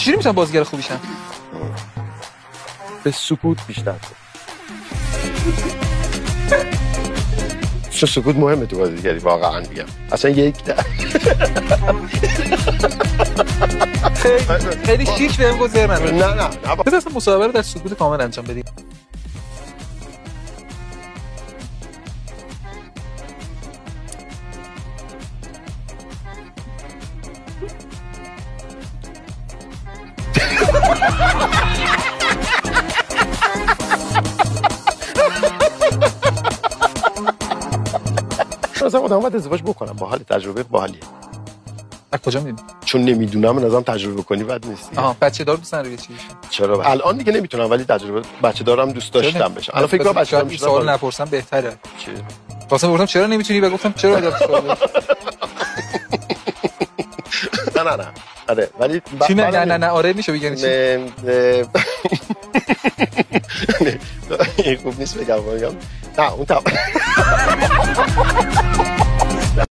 چجوری میتونم بازیگر خوبی شم؟ به سکوت بیشتر چون سکوت مهمه تو بازیگری واقعا میگم اصلا یک ده خیلی شیک بهم گفت زرمن نه بذار اصلا مصاحبه رو در سکوت کامل انجام بدیم. مثلا آدم باید ازدواج بکنم باحال تجربه باحالیه. از کجا میدونی؟ چون نمیدونم به نظرم تجربه کنی بد نیست. بچه دار دوست نداری چی؟ چرا الان دیگه نمیتونم ولی تجربه بچه دارم دوست داشتم بشم. الان فکر کنم بچه دارم میشم. سوال نپرسم بهتره. چی؟ واسه گفتم چرا نمیتونی و گفتم چرا ازت سوال. نه آره ولی چی نه آره میشه بگین چی؟ خوب نیست بگم نه اون